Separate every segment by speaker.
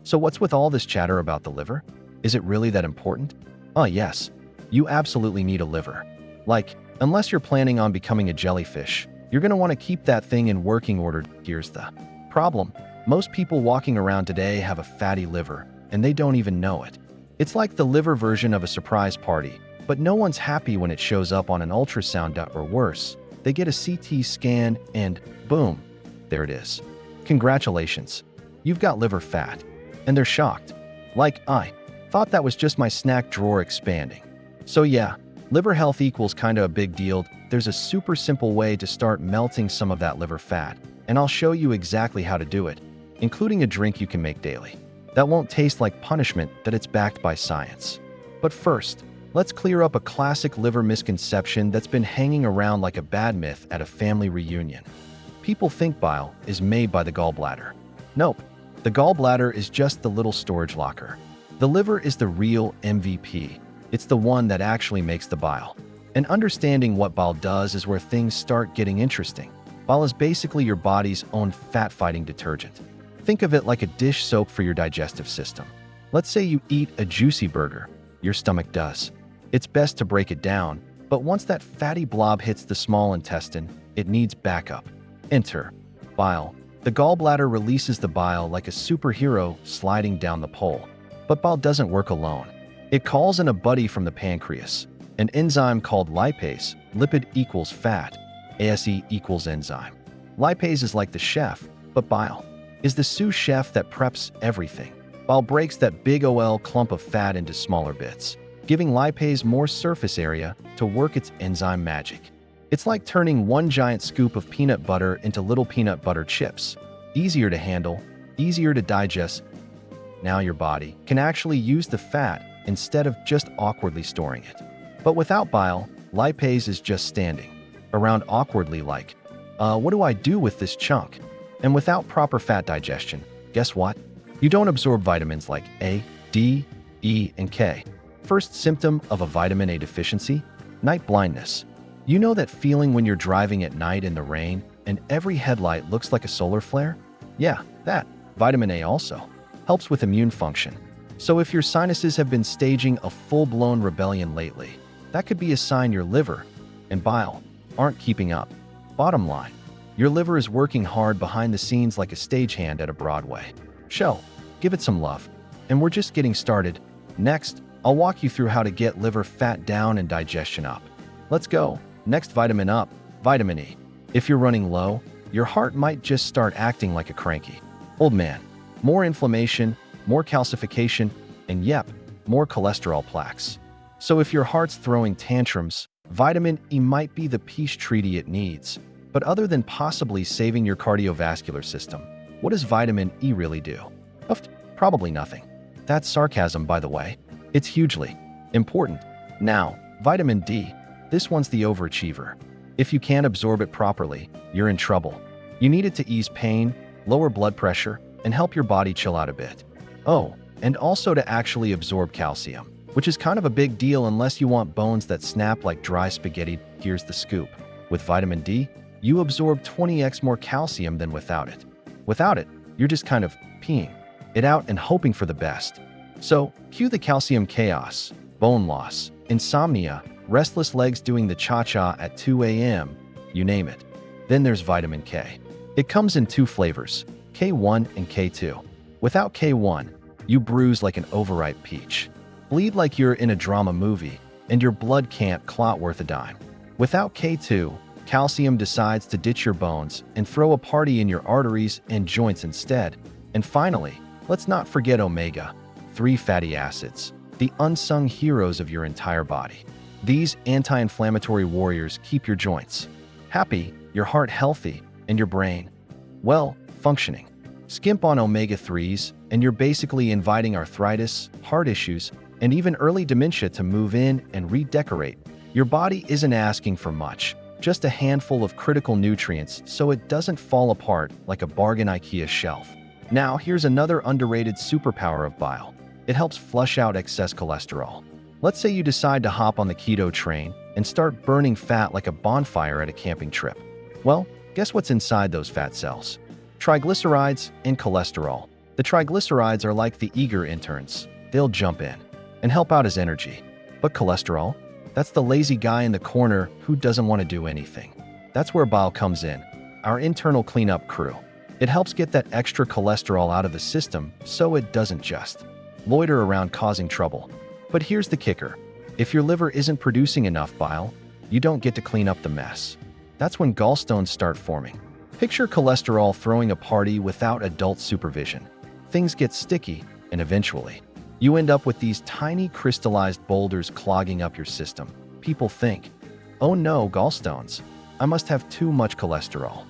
Speaker 1: So what's with all this chatter about the liver? Is it really that important? Oh yes, you absolutely need a liver. Like, unless you're planning on becoming a jellyfish, you're going to want to keep that thing in working order. Here's the problem. Most people walking around today have a fatty liver, and they don't even know it. It's like the liver version of a surprise party, but no one's happy when it shows up on an ultrasound or worse. They get a CT scan and boom, there it is. Congratulations, you've got liver fat. And they're shocked. Like, I thought that was just my snack drawer expanding. So yeah, liver health equals kinda a big deal. There's a super simple way to start melting some of that liver fat, and I'll show you exactly how to do it, including a drink you can make daily. That won't taste like punishment, that it's backed by science. But first, let's clear up a classic liver misconception that's been hanging around like a bad myth at a family reunion. People think bile is made by the gallbladder. Nope. The gallbladder is just the little storage locker. The liver is the real MVP. It's the one that actually makes the bile. And understanding what bile does is where things start getting interesting. Bile is basically your body's own fat-fighting detergent. Think of it like a dish soap for your digestive system. Let's say you eat a juicy burger. Your stomach does. It's best to break it down, but once that fatty blob hits the small intestine, it needs backup. Enter bile. The gallbladder releases the bile like a superhero sliding down the pole. But bile doesn't work alone. It calls in a buddy from the pancreas, an enzyme called lipase. Lipid equals fat. ASE equals enzyme. Lipase is like the chef, but bile is the sous chef that preps everything. Bile breaks that big ol' clump of fat into smaller bits, giving lipase more surface area to work its enzyme magic. It's like turning one giant scoop of peanut butter into little peanut butter chips. Easier to handle, easier to digest. Now your body can actually use the fat instead of just awkwardly storing it. But without bile, lipase is just standing around awkwardly like, what do I do with this chunk? And without proper fat digestion, guess what? You don't absorb vitamins like A, D, E, and K. First symptom of a vitamin A deficiency? Night blindness. You know that feeling when you're driving at night in the rain and every headlight looks like a solar flare? Yeah, that. Vitamin A also helps with immune function. So if your sinuses have been staging a full-blown rebellion lately, that could be a sign your liver and bile aren't keeping up. Bottom line, your liver is working hard behind the scenes like a stagehand at a Broadway show. Give it some love. And we're just getting started. Next, I'll walk you through how to get liver fat down and digestion up. Let's go. Next vitamin up, vitamin E. If you're running low, your heart might just start acting like a cranky old man. More inflammation, more calcification, and yep, more cholesterol plaques. So if your heart's throwing tantrums, vitamin E might be the peace treaty it needs. But other than possibly saving your cardiovascular system, what does vitamin E really do? Probably nothing. That's sarcasm, by the way. It's hugely important. Now, vitamin D. This one's the overachiever. If you can't absorb it properly, you're in trouble. You need it to ease pain, lower blood pressure, and help your body chill out a bit. Oh, and also to actually absorb calcium, which is kind of a big deal unless you want bones that snap like dry spaghetti. Here's the scoop. With vitamin D, you absorb 20x more calcium than without it. Without it, you're just kind of peeing it out and hoping for the best. So, cue the calcium chaos, bone loss, insomnia, restless legs doing the cha-cha at 2 a.m., you name it. Then there's vitamin K. It comes in two flavors, K1 and K2. Without K1, you bruise like an overripe peach, bleed like you're in a drama movie, and your blood can't clot worth a dime. Without K2, calcium decides to ditch your bones and throw a party in your arteries and joints instead. And finally, let's not forget omega-3 fatty acids, the unsung heroes of your entire body. These anti-inflammatory warriors keep your joints happy, your heart healthy, and your brain, well, functioning. Skimp on omega-3s, and you're basically inviting arthritis, heart issues, and even early dementia to move in and redecorate. Your body isn't asking for much, just a handful of critical nutrients so it doesn't fall apart like a bargain IKEA shelf. Now, here's another underrated superpower of bile. It helps flush out excess cholesterol. Let's say you decide to hop on the keto train and start burning fat like a bonfire at a camping trip. Well, guess what's inside those fat cells? Triglycerides and cholesterol. The triglycerides are like the eager interns. They'll jump in and help out as energy. But cholesterol? That's the lazy guy in the corner who doesn't want to do anything. That's where bile comes in, our internal cleanup crew. It helps get that extra cholesterol out of the system so it doesn't just loiter around causing trouble. But here's the kicker. If your liver isn't producing enough bile, you don't get to clean up the mess. That's when gallstones start forming. Picture cholesterol throwing a party without adult supervision. Things get sticky, and eventually, you end up with these tiny crystallized boulders clogging up your system. People think, oh no, gallstones. I must have too much cholesterol.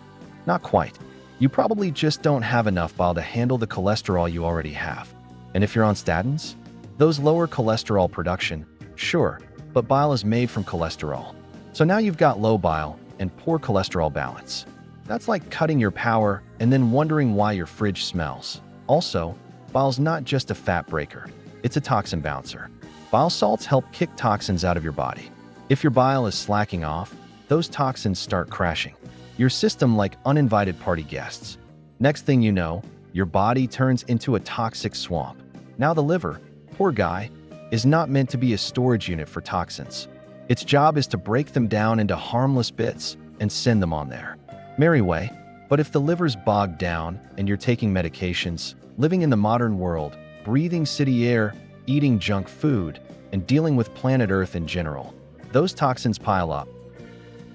Speaker 1: Not quite. You probably just don't have enough bile to handle the cholesterol you already have. And if you're on statins, those lower cholesterol production, sure, but bile is made from cholesterol. So now you've got low bile and poor cholesterol balance. That's like cutting your power and then wondering why your fridge smells. Also, bile's not just a fat breaker, it's a toxin bouncer. Bile salts help kick toxins out of your body. If your bile is slacking off, those toxins start crashing your system like uninvited party guests. Next thing you know, your body turns into a toxic swamp. Now the liver, poor guy, is not meant to be a storage unit for toxins. Its job is to break them down into harmless bits and send them on their merry way. But if the liver's bogged down and you're taking medications, living in the modern world, breathing city air, eating junk food, and dealing with planet Earth in general, those toxins pile up.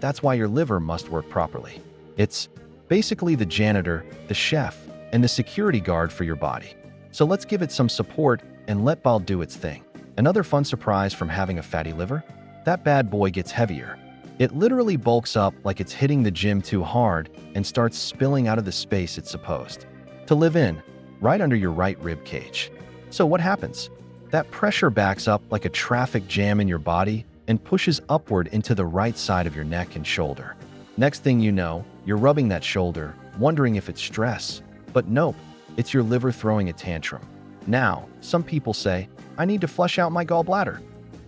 Speaker 1: That's why your liver must work properly. It's basically the janitor, the chef, and the security guard for your body. So let's give it some support and let bile do its thing. Another fun surprise from having a fatty liver? That bad boy gets heavier. It literally bulks up like it's hitting the gym too hard and starts spilling out of the space it's supposed to live in, right under your right rib cage. So what happens? That pressure backs up like a traffic jam in your body and pushes upward into the right side of your neck and shoulder. Next thing you know, you're rubbing that shoulder, wondering if it's stress. But nope, it's your liver throwing a tantrum. Now, some people say, I need to flush out my gallbladder.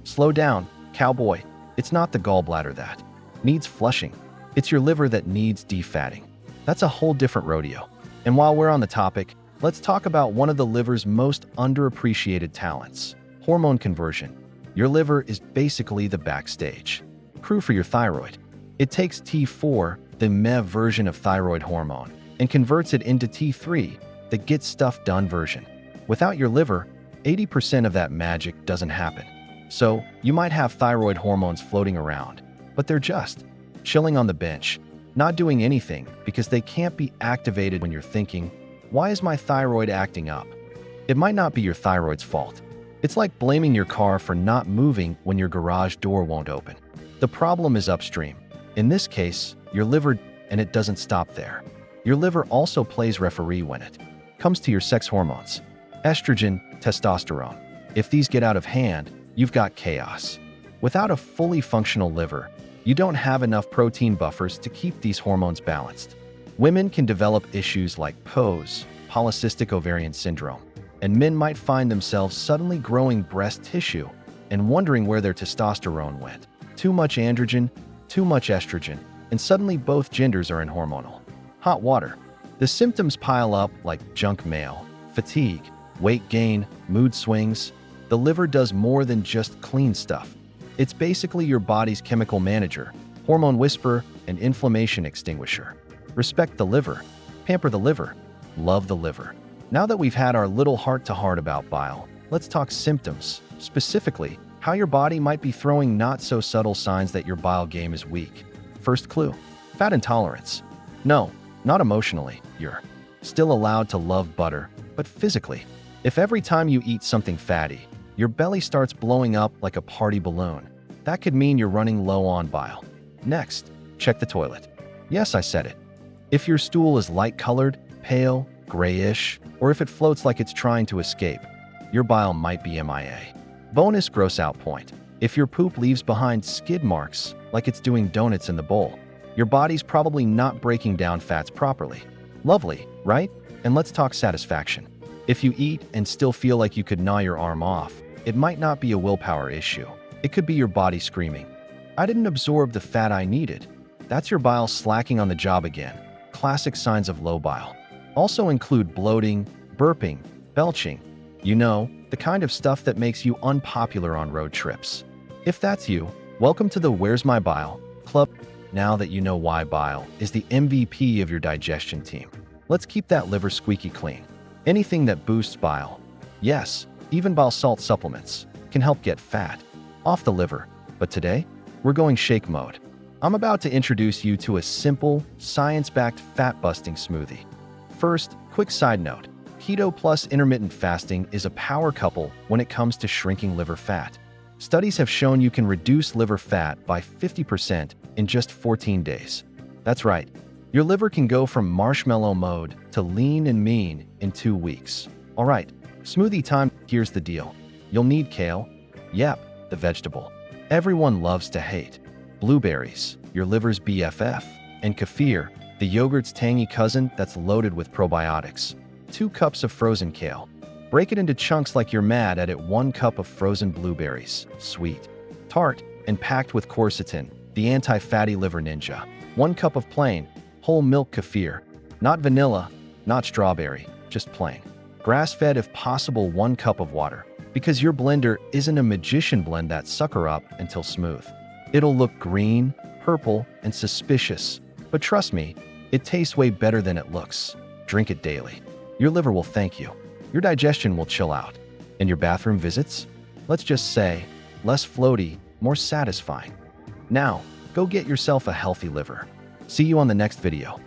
Speaker 1: Slow down, cowboy. It's not the gallbladder that needs flushing. It's your liver that needs defatting. That's a whole different rodeo. And while we're on the topic, let's talk about one of the liver's most underappreciated talents, hormone conversion. Your liver is basically the backstage crew for your thyroid. It takes T4, the MEV version of thyroid hormone, and converts it into T3, the get stuff done version. Without your liver, 80% of that magic doesn't happen. So, you might have thyroid hormones floating around, but they're just chilling on the bench, not doing anything because they can't be activated when you're thinking, why is my thyroid acting up? It might not be your thyroid's fault. It's like blaming your car for not moving when your garage door won't open. The problem is upstream. In this case, your liver, and it doesn't stop there. Your liver also plays referee when it comes to your sex hormones, estrogen, testosterone. If these get out of hand, you've got chaos. Without a fully functional liver, you don't have enough protein buffers to keep these hormones balanced. Women can develop issues like POS, polycystic ovarian syndrome, and men might find themselves suddenly growing breast tissue and wondering where their testosterone went. Too much androgen, too much estrogen, and suddenly both genders are in hormonal hot water. The symptoms pile up like junk mail, fatigue, weight gain, mood swings. The liver does more than just clean stuff. It's basically your body's chemical manager, hormone whisperer, and inflammation extinguisher. Respect the liver, pamper the liver, love the liver. Now that we've had our little heart-to-heart about bile, let's talk symptoms, specifically how your body might be throwing not-so-subtle signs that your bile game is weak. First clue, fat intolerance. No, not emotionally, you're still allowed to love butter, but physically. If every time you eat something fatty, your belly starts blowing up like a party balloon, that could mean you're running low on bile. Next, check the toilet. Yes, I said it. If your stool is light-colored, pale, grayish, or if it floats like it's trying to escape, your bile might be MIA. Bonus gross out point. If your poop leaves behind skid marks, like it's doing donuts in the bowl, your body's probably not breaking down fats properly. Lovely, right? And let's talk satisfaction. If you eat and still feel like you could gnaw your arm off, it might not be a willpower issue. It could be your body screaming, I didn't absorb the fat I needed. That's your bile slacking on the job again. Classic signs of low bile also include bloating, burping, belching. You know, the kind of stuff that makes you unpopular on road trips. If that's you, welcome to the Where's My Bile Club. Now that you know why bile is the MVP of your digestion team, let's keep that liver squeaky clean. Anything that boosts bile, yes, even bile salt supplements, can help get fat off the liver. But today, we're going shake mode. I'm about to introduce you to a simple, science-backed fat-busting smoothie. First, quick side note. Keto plus intermittent fasting is a power couple when it comes to shrinking liver fat. Studies have shown you can reduce liver fat by 50% in just 14 days. That's right, your liver can go from marshmallow mode to lean and mean in 2 weeks. All right, smoothie time. Here's the deal. You'll need kale. Yep, the vegetable everyone loves to hate. Blueberries, your liver's BFF. And kefir, the yogurt's tangy cousin that's loaded with probiotics. 2 cups of frozen kale. Break it into chunks like you're mad at it. 1 cup of frozen blueberries, sweet, tart, and packed with quercetin, the anti-fatty liver ninja. 1 cup of plain, whole milk kefir. Not vanilla, not strawberry, just plain. Grass-fed if possible. 1 cup of water. Because your blender isn't a magician, blend that sucker up until smooth. It'll look green, purple, and suspicious. But trust me, it tastes way better than it looks. Drink it daily. Your liver will thank you. Your digestion will chill out. And your bathroom visits? Let's just say, less floaty, more satisfying. Now, go get yourself a healthy liver. See you on the next video.